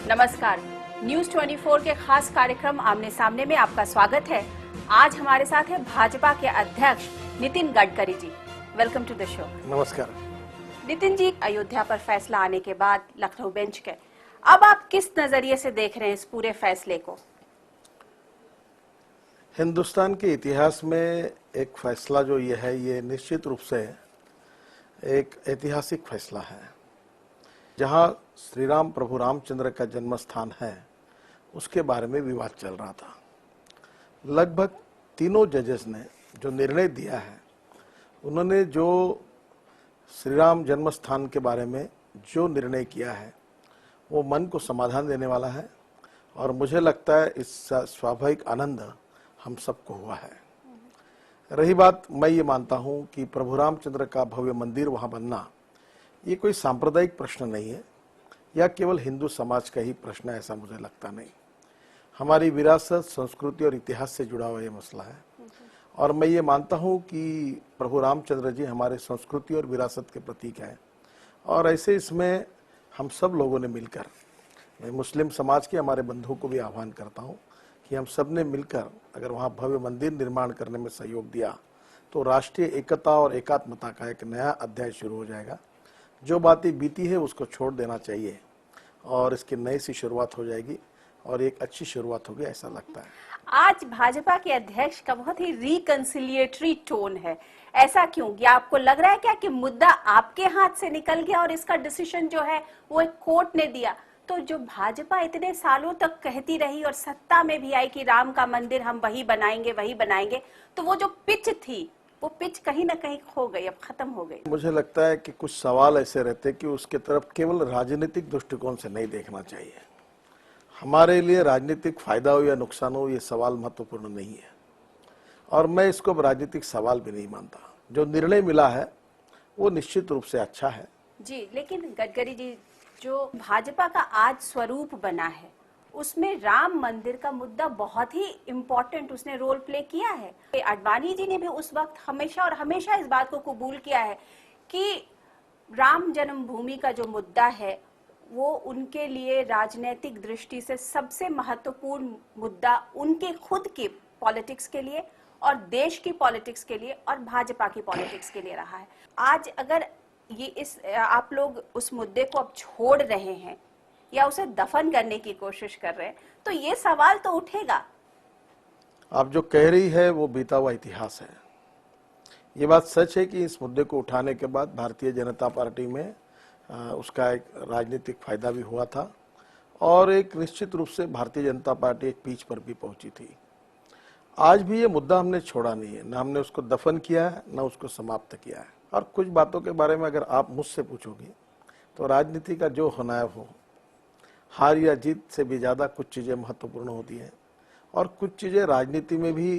नमस्कार, न्यूज 24 के खास कार्यक्रम आमने सामने में आपका स्वागत है। आज हमारे साथ है भाजपा के अध्यक्ष Nitin Gadkari ji. Welcome to the show. नमस्कार। नितिन जी, अयोध्या पर फैसला आने के बाद लखनऊ बेंच के, अब आप किस नजरिए से देख रहे हैं इस पूरे फैसले को? हिंदुस्तान के इतिहास में एक फैसला जो ये है, ये निश्चित रूप से एक ऐतिहासिक फैसला है। जहां श्री राम प्रभु रामचंद्र का जन्म स्थान है, उसके बारे में विवाद चल रहा था। लगभग तीनों जजेस ने जो निर्णय दिया है, उन्होंने जो श्री राम जन्म स्थान के बारे में जो निर्णय किया है, वो मन को समाधान देने वाला है और मुझे लगता है इसका स्वाभाविक आनंद हम सबको हुआ है। रही बात, मैं ये मानता हूँ कि प्रभु रामचंद्र का भव्य मंदिर वहाँ बनना ये कोई सांप्रदायिक प्रश्न नहीं है या केवल हिंदू समाज का ही प्रश्न है, ऐसा मुझे लगता नहीं। हमारी विरासत, संस्कृति और इतिहास से जुड़ा हुआ ये मसला है और मैं ये मानता हूँ कि प्रभु रामचंद्र जी हमारे संस्कृति और विरासत के प्रतीक हैं और ऐसे इसमें हम सब लोगों ने मिलकर, मैं मुस्लिम समाज के हमारे बंधुओं को भी आह्वान करता हूँ कि हम सब ने मिलकर अगर वहाँ भव्य मंदिर निर्माण करने में सहयोग दिया तो राष्ट्रीय एकता और एकात्मता का एक नया अध्याय शुरू हो जाएगा। जो बातें बीती है उसको छोड़ देना चाहिए और इसकी नई सी शुरुआत हो जाएगी और एक अच्छी शुरुआत होगी, ऐसा लगता है। आज भाजपा के अध्यक्ष का बहुत ही रिकंसिलिएटरी टोन है, ऐसा क्यों? क्या आपको लग रहा है क्या कि मुद्दा आपके हाथ से निकल गया और इसका डिसीजन जो है वो एक कोर्ट ने दिया? तो जो भाजपा इतने सालों तक कहती रही और सत्ता में भी आई कि राम का मंदिर हम वही बनाएंगे, तो वो जो पिच थी, वो पिच कहीं ना कहीं खो गई, अब खत्म हो गई। मुझे लगता है कि कुछ सवाल ऐसे रहते कि उसके तरफ केवल राजनीतिक दृष्टिकोण से नहीं देखना चाहिए। हमारे लिए राजनीतिक फायदा हो या नुकसान हो, ये सवाल महत्वपूर्ण नहीं है और मैं इसको राजनीतिक सवाल भी नहीं मानता। जो निर्णय मिला है वो निश्चित रूप से अच्छा है जी। लेकिन गडकरी जी, जो भाजपा का आज स्वरूप बना है, उसमें राम मंदिर का मुद्दा बहुत ही इम्पोर्टेंट उसने रोल प्ले किया है। आडवाणी जी ने भी उस वक्त हमेशा इस बात को कबूल किया है कि राम जन्मभूमि का जो मुद्दा है वो उनके लिए राजनीतिक दृष्टि से सबसे महत्वपूर्ण मुद्दा उनके खुद के पॉलिटिक्स के लिए और देश की पॉलिटिक्स के लिए और भाजपा की पॉलिटिक्स के लिए रहा है। आज अगर आप लोग उस मुद्दे को अब छोड़ रहे हैं या उसे दफन करने की कोशिश कर रहे हैं, तो ये सवाल तो उठेगा। आप जो कह रही है वो बीता हुआ इतिहास है। ये बात सच है कि इस मुद्दे को उठाने के बाद भारतीय जनता पार्टी में उसका एक राजनीतिक फायदा भी हुआ था और एक निश्चित रूप से भारतीय जनता पार्टी एक पीच पर भी पहुंची थी। आज भी ये मुद्दा हमने छोड़ा नहीं है, ना हमने उसको दफन किया है, ना उसको समाप्त किया है। और कुछ बातों के बारे में अगर आप मुझसे पूछोगी तो राजनीति का जो होना है वो हार या जीत से भी ज़्यादा कुछ चीज़ें महत्वपूर्ण होती हैं और कुछ चीज़ें राजनीति में भी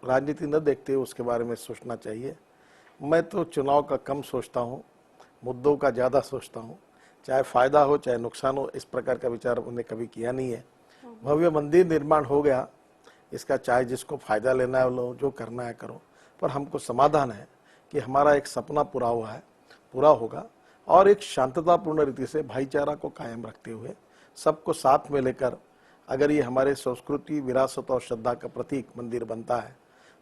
राजनीति न देखते हुए उसके बारे में सोचना चाहिए। मैं तो चुनाव का कम सोचता हूँ, मुद्दों का ज़्यादा सोचता हूँ। चाहे फ़ायदा हो चाहे नुकसान हो, इस प्रकार का विचार उन्हें कभी किया नहीं है। भव्य मंदिर निर्माण हो गया, इसका चाहे जिसको फ़ायदा लेना है लो, जो करना है करो, पर हमको समाधान है कि हमारा एक सपना पूरा हुआ है, पूरा होगा और एक शांततापूर्ण रीति से भाईचारा को कायम रखते हुए सबको साथ में लेकर अगर ये हमारे संस्कृति, विरासत और श्रद्धा का प्रतीक मंदिर बनता है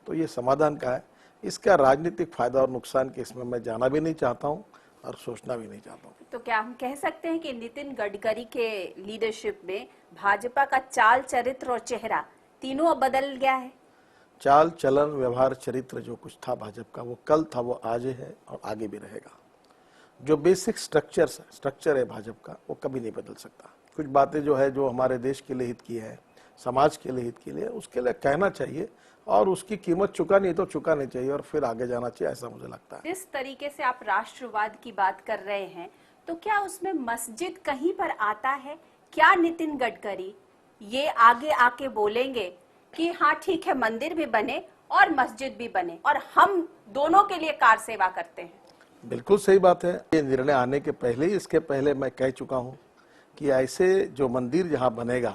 तो ये समाधान का है। इसका राजनीतिक फायदा और नुकसान के इसमें मैं जाना भी नहीं चाहता हूँ और सोचना भी नहीं चाहता हूँ। तो क्या हम कह सकते हैं कि नितिन गडकरी के लीडरशिप में भाजपा का चाल, चरित्र और चेहरा तीनों अब बदल गया है? चाल, चलन, व्यवहार, चरित्र जो कुछ था भाजपा का, वो कल था, वो आज है और आगे भी रहेगा। जो बेसिक स्ट्रक्चर है भाजपा का, वो कभी नहीं बदल सकता। कुछ बातें जो है, जो हमारे देश के लिए हित की है, समाज के लिए हित के लिए, उसके लिए कहना चाहिए और उसकी कीमत चुकानी है तो चुकानी चाहिए और फिर आगे जाना चाहिए, ऐसा मुझे लगता है। जिस तरीके से आप राष्ट्रवाद की बात कर रहे हैं, तो क्या उसमें मस्जिद कहीं पर आता है? क्या नितिन गडकरी ये आगे आके बोलेंगे कि हाँ ठीक है, मंदिर भी बने और मस्जिद भी बने और हम दोनों के लिए कार सेवा करते हैं? बिल्कुल सही बात है। ये निर्णय आने के पहले ही, इसके पहले मैं कह चुका हूँ कि ऐसे जो मंदिर जहाँ बनेगा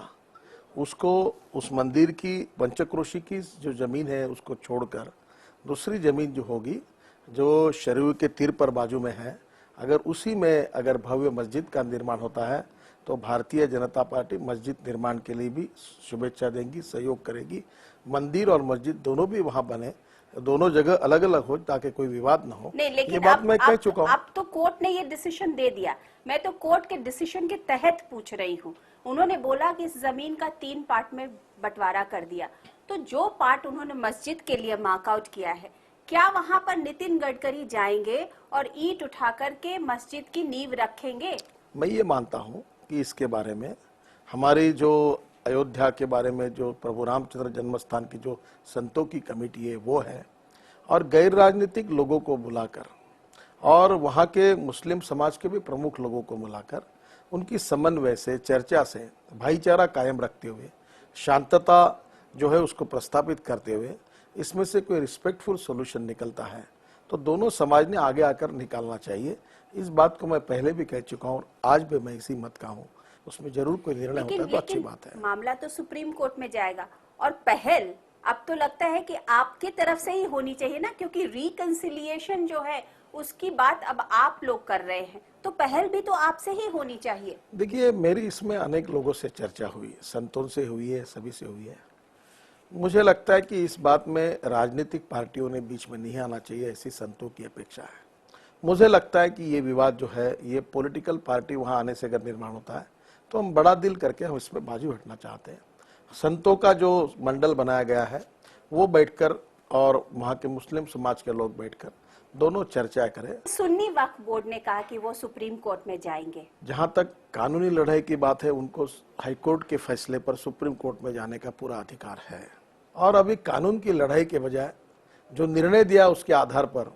उसको, उस मंदिर की पंचक्रोशी की जो जमीन है उसको छोड़कर दूसरी जमीन जो होगी, जो शरीर के तीर पर बाजू में है, अगर उसी में अगर भव्य मस्जिद का निर्माण होता है तो भारतीय जनता पार्टी मस्जिद निर्माण के लिए भी शुभेच्छा देंगी, सहयोग करेगी। मंदिर और मस्जिद दोनों भी वहां बने, दोनों जगह अलग अलग हो ताकि कोई विवाद न हो। नहीं, लेकिन ये बात मैं कह चुका हूँ। अब तो कोर्ट ने ये डिसीजन दे दिया। मैं तो कोर्ट के डिसीजन के तहत पूछ रही हूँ। उन्होंने बोला कि इस जमीन का 3 पार्ट में बंटवारा कर दिया, तो जो पार्ट उन्होंने मस्जिद के लिए मार्कआउट किया है, क्या वहां पर नितिन गडकरी जाएंगे और ईंट उठा करके मस्जिद की नींव रखेंगे? मैं ये मानता हूँ कि इसके बारे में हमारी जो अयोध्या के बारे में जो प्रभु रामचंद्र जन्म स्थान की जो संतों की कमेटी है वो है, और गैर राजनीतिक लोगों को बुलाकर और वहाँ के मुस्लिम समाज के भी प्रमुख लोगों को बुलाकर उनकी समन्वय से, चर्चा से, भाईचारा कायम रखते हुए, शांतता जो है उसको प्रस्तापित करते हुए इसमें से कोई रिस्पेक्टफुल सॉल्यूशन निकलता है तो दोनों समाज ने आगे आकर निकालना चाहिए। इस बात को मैं पहले भी कह चुका हूँ और आज भी मैं इसी मत का हूँ। उसमें जरूर कोई निर्णय होता है तो अच्छी बात है। मामला तो सुप्रीम कोर्ट में जाएगा और पहल अब तो लगता है कि आपकी तरफ से ही होनी चाहिए ना, क्योंकि रिकंसिलिएशन जो है उसकी बात अब आप लोग कर रहे हैं, तो पहल भी तो आपसे ही होनी चाहिए। देखिए, मेरी इसमें अनेक लोगों से चर्चा हुई, संतों से हुई है, सभी से हुई है। मुझे लगता है कि इस बात में राजनीतिक पार्टियों ने बीच में नहीं आना चाहिए, ऐसी संतों की अपेक्षा है। मुझे लगता है कि ये विवाद जो है ये पॉलिटिकल पार्टी वहां आने से अगर निर्माण होता है तो हम बड़ा दिल करके हम इसमें बाजू हटना चाहते हैं। संतों का जो मंडल बनाया गया है वो बैठकर और वहाँ के मुस्लिम समाज के लोग बैठकर दोनों चर्चा करें। सुन्नी वक्फ बोर्ड ने कहा कि वो सुप्रीम कोर्ट में जाएंगे। जहां तक कानूनी लड़ाई की बात है, उनको हाईकोर्ट के फैसले पर सुप्रीम कोर्ट में जाने का पूरा अधिकार है, और अभी कानून की लड़ाई के बजाय जो निर्णय दिया उसके आधार पर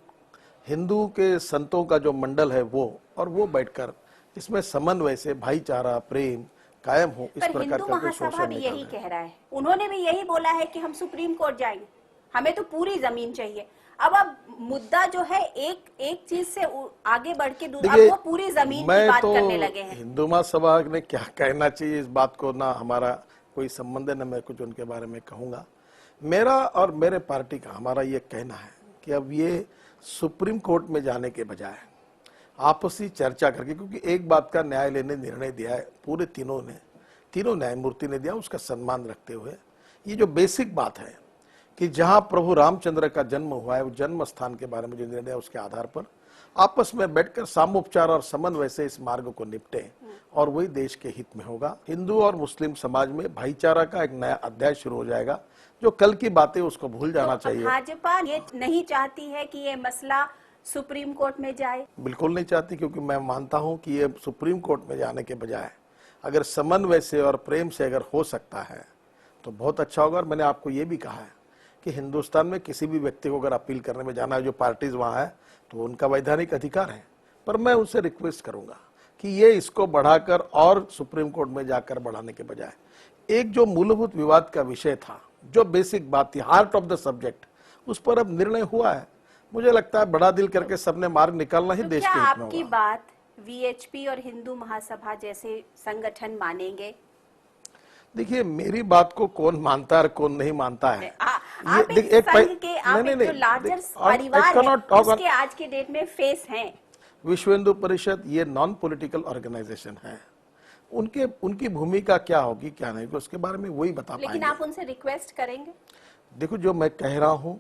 हिंदू के संतों का जो मंडल है वो बैठकर इसमें समन्वय से भाईचारा, प्रेम कायम हो, इस प्रकार हिंदू का महासभा भी यही कह रहा है। उन्होंने भी यही बोला है कि हम सुप्रीम कोर्ट जाएंगे, हमें तो पूरी जमीन चाहिए। अब मुद्दा जो है एक चीज से आगे बढ़ के अब वो पूरी जमीन की बात करने लगे हैं। हिंदू महासभा ने क्या कहना चाहिए इस बात को ना हमारा कोई संबंध है, ना मैं कुछ उनके बारे में कहूंगा। मेरा और मेरे पार्टी का हमारा ये कहना है कि अब ये सुप्रीम कोर्ट में जाने के बजाय आपसी चर्चा करके, क्योंकि एक बात का न्यायालय ने निर्णय दिया है, पूरे तीनों न्यायमूर्ति ने दिया, उसका सम्मान रखते हुए ये जो बेसिक बात है कि जहां प्रभु रामचंद्र का जन्म हुआ है, वो जन्म स्थान के बारे में जो निर्णय है उसके आधार पर आपस में बैठकर सामोपचार और समन्वय से इस मार्ग को निपटे और वही देश के हित में होगा। हिंदू और मुस्लिम समाज में भाईचारा का एक नया अध्याय शुरू हो जाएगा। जो कल की बातें उसको भूल जाना चाहिए। भाजपा ये नहीं चाहती है कि ये मसला सुप्रीम कोर्ट में जाए? बिल्कुल नहीं चाहती, क्योंकि मैं मानता हूं कि ये सुप्रीम कोर्ट में जाने के बजाय अगर समन्वय से और प्रेम से अगर हो सकता है तो बहुत अच्छा होगा। और मैंने आपको ये भी कहा है कि हिंदुस्तान में किसी भी व्यक्ति को अगर अपील करने में जाना है, जो पार्टीज वहां है, तो उनका वैधानिक अधिकार है, पर मैं उनसे रिक्वेस्ट करूंगा कि ये इसको बढ़ाकर और सुप्रीम कोर्ट में जाकर बढ़ाने के बजाय एक जो मूलभूत विवाद का विषय था, जो बेसिक बात थी, हार्ट ऑफ द सब्जेक्ट, उस पर अब निर्णय हुआ है। मुझे लगता है बड़ा दिल करके सबने मार्ग निकालना ही देश के हित में होगा। आपकी बात वीएचपी और हिंदू महासभा जैसे संगठन मानेंगे? देखिए, मेरी बात को कौन मानता है और कौन नहीं मानता है, आप एक संघ के, आप एक जो लार्जर परिवार है, उसके आज के डेट में फेस हैं। विश्व हिंदू परिषद ये नॉन पॉलिटिकल ऑर्गेनाइजेशन है, उनकी भूमिका क्या होगी क्या नहीं उसके बारे में वही बता पाएंगे। लेकिन आप उनसे रिक्वेस्ट करेंगे? देखो, जो मैं कह रहा हूँ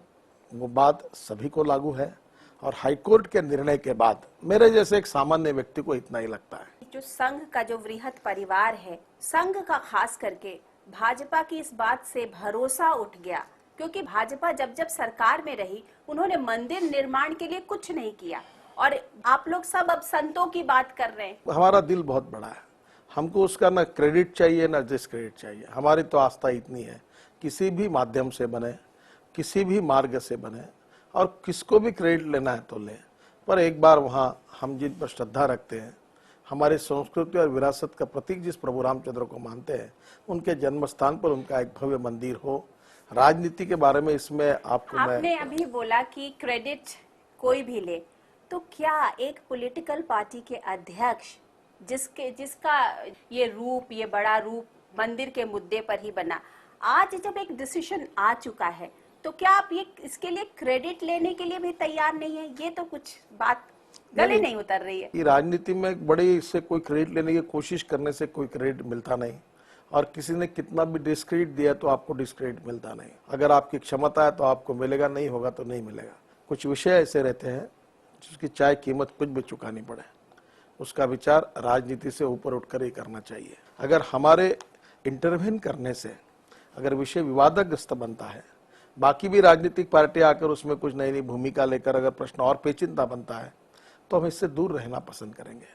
वो बात सभी को लागू है, और हाईकोर्ट के निर्णय के बाद मेरे जैसे एक सामान्य व्यक्ति को इतना ही लगता है। जो संघ का जो वृहत परिवार है, संघ का खास करके भाजपा की इस बात से भरोसा उठ गया, क्योंकि भाजपा जब जब सरकार में रही उन्होंने मंदिर निर्माण के लिए कुछ नहीं किया, और आप लोग सब अब संतों की बात कर रहे हैं। हमारा दिल बहुत बड़ा है, हमको उसका ना क्रेडिट चाहिए ना डिस्क्रेडिट चाहिए। हमारी तो आस्था इतनी है, किसी भी माध्यम से बने, किसी भी मार्ग से बने, और किसको भी क्रेडिट लेना है तो ले, पर एक बार वहाँ हम जिन पर श्रद्धा रखते हैं, हमारी संस्कृति और विरासत का प्रतीक जिस प्रभु रामचंद्र को मानते हैं, उनके जन्म स्थान पर उनका एक भव्य मंदिर हो। राजनीति के बारे में इसमें आपने अभी बोला कि क्रेडिट कोई भी ले, तो क्या एक पॉलिटिकल पार्टी के अध्यक्ष जिसका ये रूप, ये बड़ा रूप मंदिर के मुद्दे पर ही बना, आज जब एक डिसीजन आ चुका है, तो क्या आप ये इसके लिए क्रेडिट लेने के लिए भी तैयार नहीं है? ये तो कुछ बात गले नहीं उतर रही है। ये राजनीति में बड़ी इससे कोई क्रेडिट लेने की कोशिश करने से कोई क्रेडिट मिलता नहीं, और किसी ने कितना भी डिस्क्रेडिट दिया तो आपको डिस्क्रेडिट मिलता नहीं। अगर आपकी क्षमता है तो आपको मिलेगा, नहीं होगा तो नहीं मिलेगा। कुछ विषय ऐसे रहते हैं जिसकी चाहे कीमत कुछ भी चुकानी पड़े, उसका विचार राजनीति से ऊपर उठकर ही करना चाहिए। अगर हमारे इंटरवेन करने से अगर विषय विवादग्रस्त बनता है, बाकी भी राजनीतिक पार्टी आकर उसमें कुछ नई नई भूमिका लेकर अगर प्रश्न और पेचीदा बनता है तो हम इससे दूर रहना पसंद करेंगे।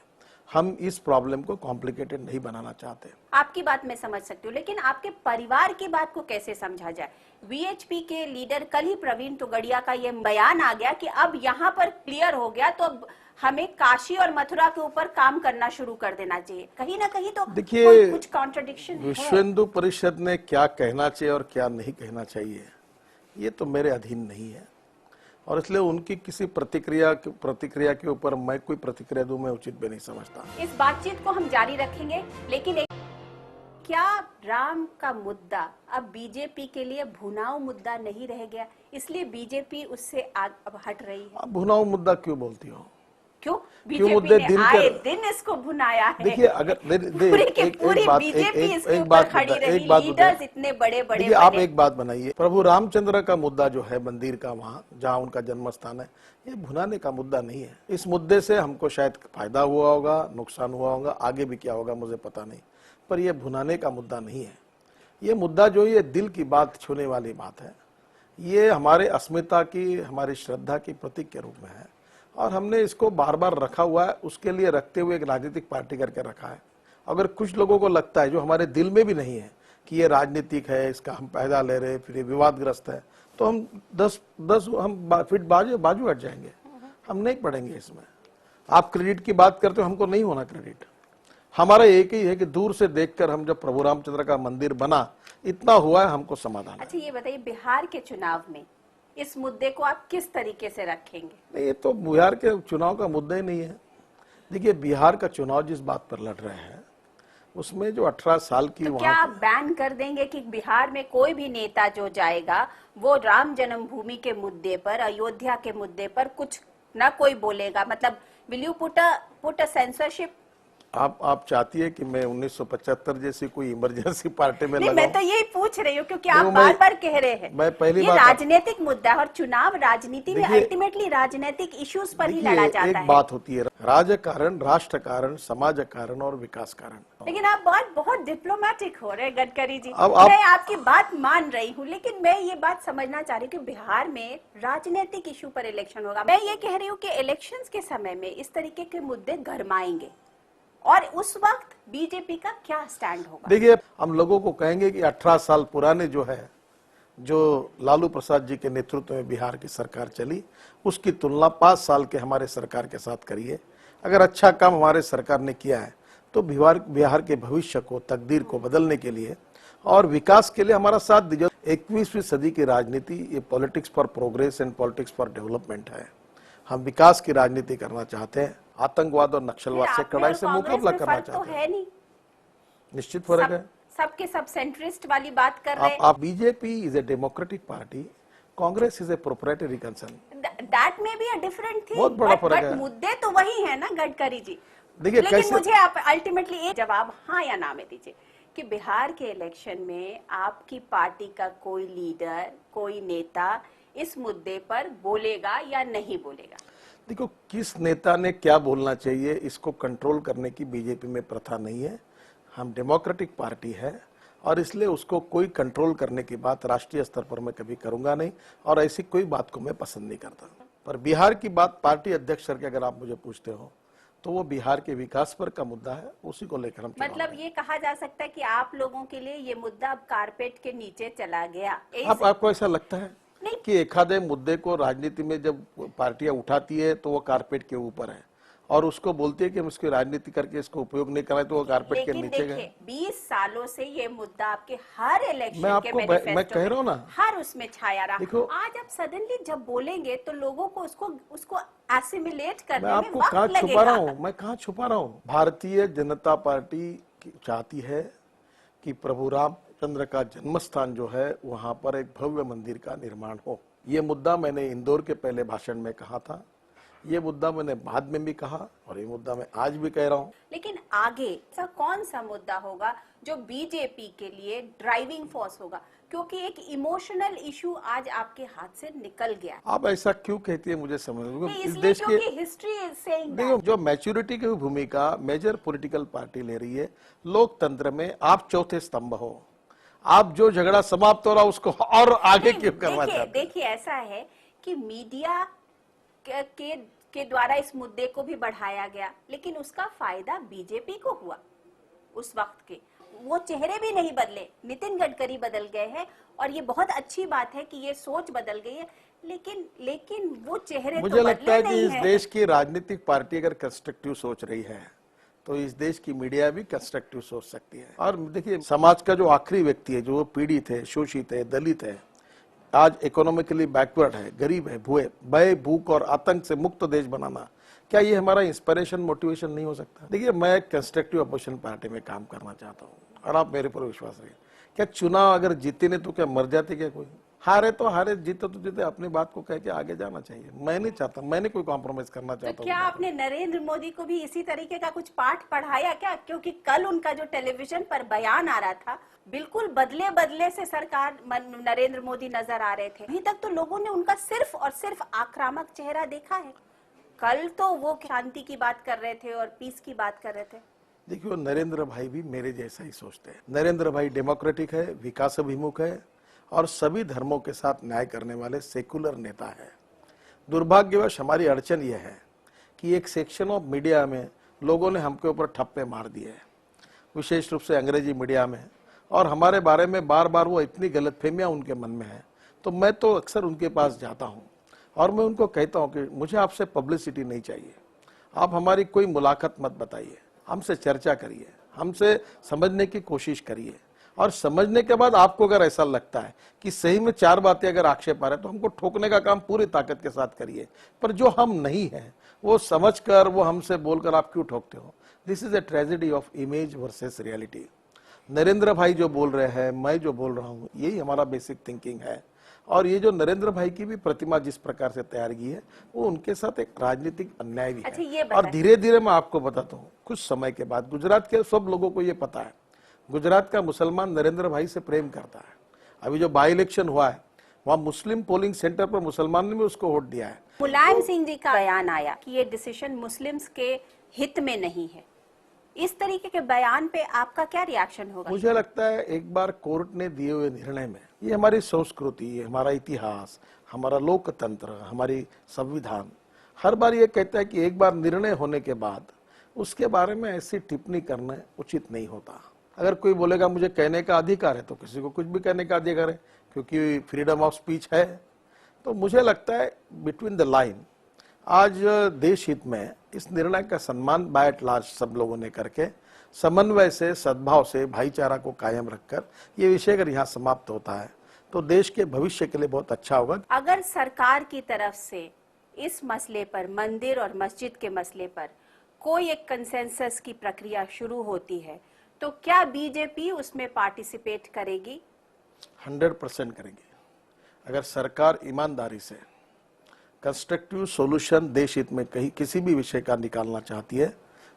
हम इस प्रॉब्लम को कॉम्प्लिकेटेड नहीं बनाना चाहते। आपकी बात मैं समझ सकती हूँ, लेकिन आपके परिवार की बात को कैसे समझा जाए? वीएचपी के लीडर कल ही प्रवीण तोगड़िया का ये बयान आ गया कि अब यहाँ पर क्लियर हो गया तो अब हमें काशी और मथुरा के ऊपर काम करना शुरू कर देना चाहिए। कहीं ना कहीं तो देखिए, कुछ कॉन्ट्रडिक्शन है। विश्व हिंदू परिषद ने क्या कहना चाहिए और क्या नहीं कहना चाहिए ये तो मेरे अधीन नहीं है, और इसलिए उनकी किसी प्रतिक्रिया के ऊपर मैं कोई प्रतिक्रिया दूं मैं उचित भी नहीं समझता। इस बातचीत को हम जारी रखेंगे, लेकिन क्या राम का मुद्दा अब बीजेपी के लिए भुनाऊ मुद्दा नहीं रह गया, इसलिए बीजेपी उससे अब हट रही है? अब भुनाऊ मुद्दा क्यों बोलती हो? क्यों? क्यों मुद्दे बीजेपी ने आए दिन इसको भुनाया है। देखिए, अगर इतने बड़े बड़े आप एक बात बनाइए, प्रभु रामचंद्र का मुद्दा जो है मंदिर का, वहाँ जहाँ उनका जन्म स्थान है, ये भुनाने का मुद्दा नहीं है। इस मुद्दे से हमको शायद फायदा हुआ होगा, नुकसान हुआ होगा, आगे भी क्या होगा मुझे पता नहीं, पर यह भुनाने का मुद्दा नहीं है। ये मुद्दा जो ये दिल की बात छूने वाली बात है, ये हमारे अस्मिता की, हमारी श्रद्धा की प्रतीक के रूप में है, और हमने इसको बार बार रखा हुआ है। उसके लिए रखते हुए एक राजनीतिक पार्टी करके रखा है। अगर कुछ लोगों को लगता है जो हमारे दिल में भी नहीं है कि ये राजनीतिक है, इसका हम फायदा ले रहे, फिर ये विवादग्रस्त है, तो हम 10 हम फिट बाजू हट जाएंगे, हम नहीं पढ़ेंगे इसमें। आप क्रेडिट की बात करते हो, हमको नहीं होना क्रेडिट। हमारा एक ही है कि दूर से देखकर हम जब प्रभु रामचंद्र का मंदिर बना, इतना हुआ है, हमको समाधान। अच्छा, ये बताइए, बिहार के चुनाव में इस मुद्दे को आप किस तरीके से रखेंगे? नहीं, ये तो बिहार के चुनाव का मुद्दा ही नहीं है। देखिए, बिहार का चुनाव जिस बात पर लड़ रहे हैं उसमें जो 18 साल की तो क्या आप बैन कर देंगे कि बिहार में कोई भी नेता जो जाएगा वो राम जन्मभूमि के मुद्दे पर, अयोध्या के मुद्दे पर कुछ न कोई बोलेगा? मतलब will you put a censorship? आप चाहती है कि मैं 1975 जैसी कोई इमरजेंसी पार्टी में लगाऊं? मैं तो यही पूछ रही हूँ, क्योंकि आप बार बार कह रहे हैं मैं पहली ये राजनीतिक मुद्दा है, और चुनाव राजनीति में अल्टीमेटली राजनीतिक इश्यूज पर ही लड़ा जाता है। एक बात होती है राजकारण, राष्ट्र कारण, समाज कारण और विकास कारण। लेकिन आप बहुत डिप्लोमेटिक हो रहे हैं गडकरी जी। मैं आपकी बात मान रही हूँ, लेकिन मैं ये बात समझना चाह रही हूँ कि बिहार में राजनीतिक इश्यू पर इलेक्शन होगा। मैं ये कह रही हूँ कि इलेक्शंस के समय में इस तरीके के मुद्दे गरमाएंगे, और उस वक्त बीजेपी का क्या स्टैंड होगा? देखिए, हम लोगों को कहेंगे कि 18 साल पुराने जो लालू प्रसाद जी के नेतृत्व में बिहार की सरकार चली, उसकी तुलना 5 साल के हमारे सरकार के साथ करिए। अगर अच्छा काम हमारे सरकार ने किया है तो बिहार के भविष्य को, तकदीर को बदलने के लिए और विकास के लिए हमारा साथ दीजिए। 21वीं सदी की राजनीति ये politics for progress and politics for development है। हम विकास की राजनीति करना चाहते हैं, आतंकवाद और नक्सलवाद से कड़ाई से मुकाबला करना चाहते हैं। निश्चित फर्क है, सबके सब सेंट्रिस्ट वाली बात कर रहे हैं। BJP is a democratic party, Congress is a proprietary concern. That में भी अ डिफरेंट थिंग, बहुत बड़ा फर्क है। मुद्दे तो वही है ना गडकरी जी। देखिए, लेकिन मुझे आप अल्टीमेटली एक जवाब हाँ या ना में दीजिए कि बिहार के इलेक्शन में आपकी पार्टी का कोई लीडर, कोई नेता इस मुद्दे पर बोलेगा या नहीं बोलेगा? देखो, किस नेता ने क्या बोलना चाहिए इसको कंट्रोल करने की बीजेपी में प्रथा नहीं है। हम डेमोक्रेटिक पार्टी है, और इसलिए उसको कोई कंट्रोल करने की बात राष्ट्रीय स्तर पर मैं कभी करूंगा नहीं, और ऐसी कोई बात को मैं पसंद नहीं करता। पर बिहार की बात पार्टी अध्यक्ष सर के अगर आप मुझे पूछते हो तो वो बिहार के विकास पर का मुद्दा है, उसी को लेकर हम मतलब ये कहा जा सकता है कि आप लोगों के लिए ये मुद्दा अब कारपेट के नीचे चला गया। आपको ऐसा लगता है कि एक आधे मुद्दे को राजनीति में जब पार्टियां उठाती है तो वो कारपेट के ऊपर है, और उसको बोलती है कि हम इसकी राजनीति करके इसको उपयोग नहीं कराए तो वो कारपेट के नीचे गए। 20 सालों से ये मुद्दा आपके हर इलेक्शन के मैं कह रहा हूँ ना, हर उसमें छाया रहा। आज आप सडनली जब बोलेंगे तो लोगों को उसको एसिमिलेट करने में आपको कहाँ छुपा रहा हूँ, मैं कहाँ छुपा रहा हूँ। भारतीय जनता पार्टी चाहती है कि प्रभु रामचंद्र का जन्म स्थान जो है वहां पर एक भव्य मंदिर का निर्माण हो। ये मुद्दा मैंने इंदौर के पहले भाषण में कहा था, ये मुद्दा मैंने बाद में भी कहा और ये मुद्दा मैं आज भी कह रहा हूँ। लेकिन आगे ऐसा कौन सा मुद्दा होगा जो बीजेपी के लिए ड्राइविंग फोर्स होगा, क्योंकि एक इमोशनल इशू आज आपके हाथ से निकल गया। आप ऐसा क्यों कहती है मुझे समझ नहीं, नहीं, इस इसलिए देश के क्योंकि हिस्ट्री इज सेइंग देखो जो मैच्योरिटी की भूमिका मेजर पॉलिटिकल पार्टी ले रही है लोकतंत्र में, आप चौथे स्तंभ हो। आप जो झगड़ा समाप्त हो रहा उसको और आगे क्यों करना चाहते हैं? देखिए ऐसा है कि मीडिया के द्वारा इस मुद्दे को भी बढ़ाया गया, लेकिन उसका फायदा बीजेपी को हुआ। उस वक्त के वो चेहरे भी नहीं बदले, नितिन गडकरी बदल गए हैं और ये बहुत अच्छी बात है कि ये सोच बदल गई है, लेकिन वो चेहरे मुझे तो लगता है बदले कि नहीं इस है। देश की राजनीतिक पार्टी अगर कंस्ट्रक्टिव सोच रही है तो इस देश की मीडिया भी कंस्ट्रक्टिव सोच सकती है। और देखिए समाज का जो आखिरी व्यक्ति है, जो पीड़ित है, शोषित है, दलित है, आज इकोनॉमिकली बैकवर्ड है, गरीब है, भय भूख और आतंक से मुक्त देश बनाना, क्या ये हमारा इंस्पिरेशन मोटिवेशन नहीं हो सकता? देखिए मैं कंस्ट्रक्टिव अपोजिशन पार्टी में काम करना चाहता हूँ और आप मेरे पर विश्वास रखिए। क्या चुनाव अगर जीते नहीं तो क्या मर जाते क्या? कोई हारे तो हारे, जीते तो जीते, अपनी बात को कह के आगे जाना चाहिए। मैं नहीं चाहता, मैंने कोई कॉम्प्रोमाइज करना तो चाहता क्या हूँ। आपने नरेंद्र मोदी को भी इसी तरीके का कुछ पाठ पढ़ाया क्या? क्योंकि कल उनका जो टेलीविजन पर बयान आ रहा था, बिल्कुल बदले बदले से सरकार नरेंद्र मोदी नजर आ रहे थे। अभी तक तो लोगों ने उनका सिर्फ और सिर्फ आक्रामक चेहरा देखा है। कल तो वो शांति की बात कर रहे थे और पीस की बात कर रहे थे। देखिए नरेंद्र भाई भी मेरे जैसा ही सोचते हैं। नरेंद्र भाई डेमोक्रेटिक है, विकास अभिमुख है और सभी धर्मों के साथ न्याय करने वाले सेकुलर नेता है। दुर्भाग्यवश हमारी अड़चन यह है कि एक सेक्शन ऑफ मीडिया में लोगों ने हमके ऊपर ठप्पे मार दिए हैं, विशेष रूप से अंग्रेजी मीडिया में, और हमारे बारे में बार बार वो इतनी गलतफहमियां उनके मन में है। तो मैं तो अक्सर उनके पास जाता हूं और मैं उनको कहता हूं कि मुझे आपसे पब्लिसिटी नहीं चाहिए, आप हमारी कोई मुलाकात मत बताइए, हमसे चर्चा करिए, हमसे समझने की कोशिश करिए, और समझने के बाद आपको अगर ऐसा लगता है कि सही में चार बातें अगर आक्षेप आ रहे तो हमको ठोकने का काम पूरी ताकत के साथ करिए। पर जो हम नहीं है वो समझकर, वो हमसे बोलकर आप क्यों ठोकते हो? This is a tragedy of image versus reality. Narendra भाई जो बोल रहे हैं, मैं जो बोल रहा हूं, यही हमारा बेसिक थिंकिंग है। और ये जो नरेंद्र भाई की भी प्रतिमा जिस प्रकार से तैयार की है, वो उनके साथ एक राजनीतिक अन्याय भी अच्छा, है। और धीरे धीरे मैं आपको बताता हूँ, कुछ समय के बाद गुजरात के सब लोगों को ये पता है, गुजरात का मुसलमान नरेंद्र भाई से प्रेम करता है। अभी जो बाई इलेक्शन हुआ है वहां मुस्लिम पोलिंग सेंटर पर मुसलमान ने भी उसको वोट दिया है। मुलायम सिंह जी का बयान आया कि ये डिसीजन मुस्लिम्स के हित में नहीं है। इस तरीके के बयान पे आपका क्या रिएक्शन होगा? मुझे लगता है एक बार कोर्ट ने दिए हुए निर्णय में, ये हमारी संस्कृति, हमारा इतिहास, हमारा लोकतंत्र, हमारी संविधान हर बार ये कहता है कि एक बार निर्णय होने के बाद उसके बारे में ऐसी टिप्पणी करना उचित नहीं होता। अगर कोई बोलेगा मुझे कहने का अधिकार है, तो किसी को कुछ भी कहने का अधिकार है, क्योंकि फ्रीडम ऑफ स्पीच है। तो मुझे लगता है बिटवीन द लाइन आज देश हित में इस निर्णय का सम्मान बाय एट लार्ज सब लोगों ने करके, समन्वय से, सद्भाव से, भाईचारा को कायम रखकर ये विषय अगर यहाँ समाप्त होता है तो देश के भविष्य के लिए बहुत अच्छा होगा। अगर सरकार की तरफ से इस मसले पर, मंदिर और मस्जिद के मसले पर कोई एक कंसेंसस की प्रक्रिया शुरू होती है, तो क्या बीजेपी उसमें पार्टिसिपेट करेगी? 100% करेगी। अगर सरकार ईमानदारी से कंस्ट्रक्टिव सॉल्यूशन देश हित में कहीं किसी भी विषय का निकालना चाहती है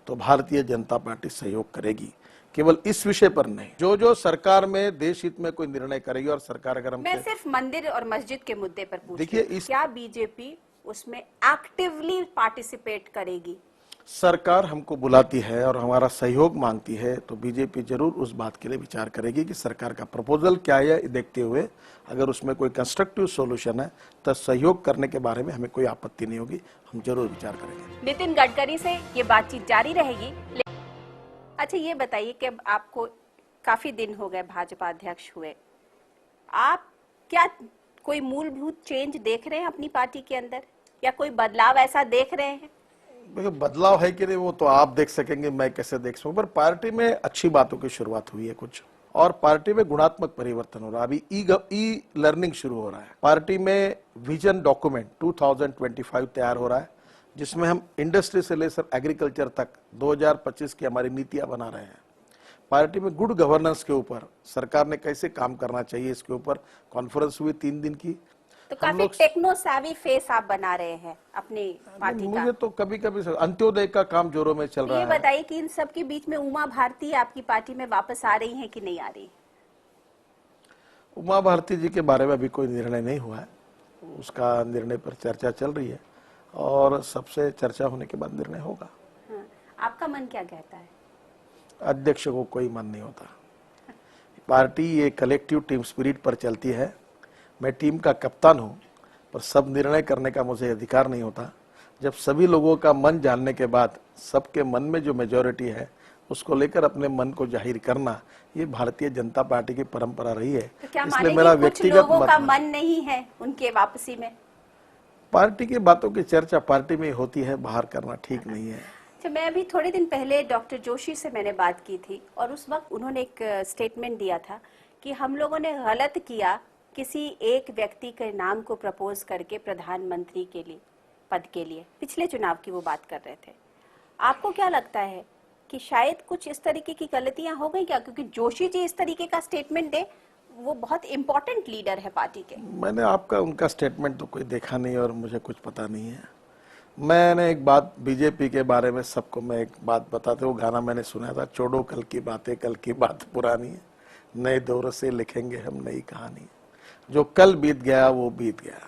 तो भारतीय जनता पार्टी सहयोग करेगी। केवल इस विषय पर नहीं, जो जो सरकार में देश हित में कोई निर्णय करेगी, और सरकार अगर मैं सिर्फ मंदिर और मस्जिद के मुद्दे पर पूछ देखिए, रही हूं, क्या बीजेपी उसमें एक्टिवली पार्टिसिपेट करेगी? सरकार हमको बुलाती है और हमारा सहयोग मांगती है तो बीजेपी जरूर उस बात के लिए विचार करेगी कि सरकार का प्रपोजल क्या है, देखते हुए अगर उसमें कोई कंस्ट्रक्टिव सॉल्यूशन है तो सहयोग करने के बारे में हमें कोई आपत्ति नहीं होगी, हम जरूर विचार करेंगे। नितिन गडकरी से ये बातचीत जारी रहेगी। अच्छा, ये बताइए कि आपको काफी दिन हो गए भाजपा अध्यक्ष हुए, आप क्या कोई मूलभूत चेंज देख रहे हैं अपनी पार्टी के अंदर, या कोई बदलाव ऐसा देख रहे हैं? बदलाव है कि नहीं वो तो आप देख सकेंगे, मैं कैसे देख सकूं, पर पार्टी में अच्छी बातों की शुरुआत हुई है कुछ, और पार्टी में गुणात्मक परिवर्तन हो रहा है। अभी ई लर्निंग शुरू हो रहा है। पार्टी में विजन डॉक्यूमेंट 2025 तैयार हो रहा है, जिसमें हम इंडस्ट्री से लेकर एग्रीकल्चर तक 2025 की हमारी नीतियां बना रहे हैं। पार्टी में गुड गवर्नेंस के ऊपर सरकार ने कैसे काम करना चाहिए, इसके ऊपर कॉन्फ्रेंस हुई 3 दिन की। तो काफी टेक्नो savvy फेस आप बना रहे हैं अपनी पार्टी का। मुझे तो कभी कभी अंत्योदय का काम जोरों में चल रहा है। ये बताइए कि इन सब के बीच में उमा भारती आपकी पार्टी में वापस आ रही हैं कि नहीं आ रही? उमा भारती जी के बारे में अभी कोई निर्णय नहीं हुआ है, उसका निर्णय पर चर्चा चल रही है और सबसे चर्चा होने के बाद निर्णय होगा। हाँ, आपका मन क्या कहता है? अध्यक्ष को कोई मन नहीं होता। पार्टी ये कलेक्टिव टीम स्पिरिट पर चलती है। मैं टीम का कप्तान हूं, पर सब निर्णय करने का मुझे अधिकार नहीं होता। जब सभी लोगों का मन जानने के बाद सबके मन में जो मेजॉरिटी है उसको लेकर अपने मन को जाहिर करना, ये भारतीय जनता पार्टी की परंपरा रही है। तो क्या इसलिए मेरा कुछ व्यक्तिगत लोगों का मन नहीं है उनके वापसी में? पार्टी की बातों की चर्चा पार्टी में होती है, बाहर करना ठीक नहीं है। अच्छा, मैं अभी थोड़े दिन पहले डॉक्टर जोशी से मैंने बात की थी और उस वक्त उन्होंने एक स्टेटमेंट दिया था कि हम लोगों ने गलत किया किसी एक व्यक्ति के नाम को प्रपोज करके प्रधानमंत्री के लिए पद के लिए। पिछले चुनाव की वो बात कर रहे थे। आपको क्या लगता है कि शायद कुछ इस तरीके की गलतियां हो गई क्या? क्योंकि जोशी जी इस तरीके का स्टेटमेंट दे, वो बहुत इंपॉर्टेंट लीडर है पार्टी के। मैंने आपका उनका स्टेटमेंट तो कोई देखा नहीं और मुझे कुछ पता नहीं है। मैंने एक बात बीजेपी के बारे में सबको मैं एक बात बताते, वो गाना मैंने सुना था, छोड़ो कल की बातें, कल की बात पुरानी है, नए दौर से लिखेंगे हम नई कहानी। जो कल बीत गया वो बीत गया।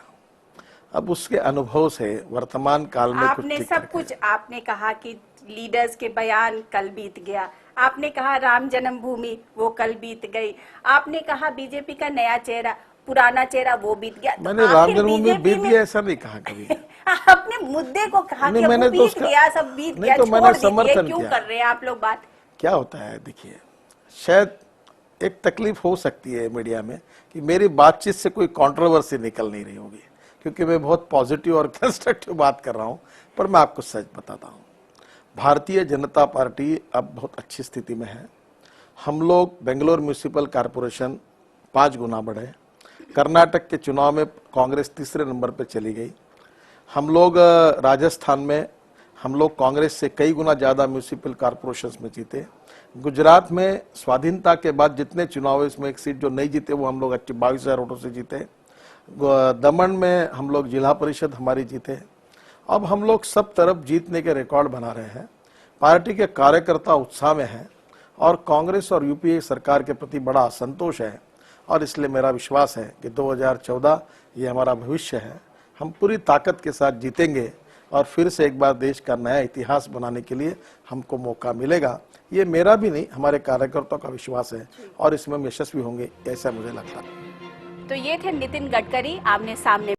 अब उसके अनुभव से वर्तमान काल में आपने सब कुछ आपने कहा कि लीडर्स के बयान कल बीत गया, आपने कहा राम जन्मभूमि वो कल बीत गई, आपने कहा बीजेपी का नया चेहरा, पुराना चेहरा वो बीत गया। मैंने राम जन्मभूमि बीत गया ऐसा नहीं कहा कभी। आपने मुद्दे को कहा कि मैंने वो बीत गया, सब बीत गया, तो मैंने छोड़ दीजिए, समर्थन क्यों किया। कर रहे हैं आप लोग बात? क्या होता है, देखिए, शायद एक तकलीफ हो सकती है मीडिया में कि मेरी बातचीत से कोई कंट्रोवर्सी निकल नहीं रही होगी, क्योंकि मैं बहुत पॉजिटिव और कंस्ट्रक्टिव बात कर रहा हूं। पर मैं आपको सच बताता हूं, भारतीय जनता पार्टी अब बहुत अच्छी स्थिति में है। हम लोग बेंगलोर म्यूनिसिपल कॉरपोरेशन 5 गुना बढ़े। कर्नाटक के चुनाव में कांग्रेस तीसरे नंबर पर चली गई। हम लोग राजस्थान में हम लोग कांग्रेस से कई गुना ज्यादा म्यूनिसिपल कॉरपोरेशंस में जीते। गुजरात में स्वाधीनता के बाद जितने चुनाव है इसमें एक सीट जो नहीं जीते वो हम लोग 22,000 वोटों से जीते। दमन में हम लोग जिला परिषद हमारी जीते। अब हम लोग सब तरफ जीतने के रिकॉर्ड बना रहे हैं। पार्टी के कार्यकर्ता उत्साह में हैं और कांग्रेस और यूपीए सरकार के प्रति बड़ा असंतोष है और इसलिए मेरा विश्वास है कि 2014 ये हमारा भविष्य है। हम पूरी ताकत के साथ जीतेंगे और फिर से एक बार देश का नया इतिहास बनाने के लिए हमको मौका मिलेगा। ये मेरा भी नहीं, हमारे कार्यकर्ताओं का विश्वास है और इसमें हम यशस्वी होंगे, ऐसा मुझे लगता है। तो ये थे नितिन गडकरी आमने सामने।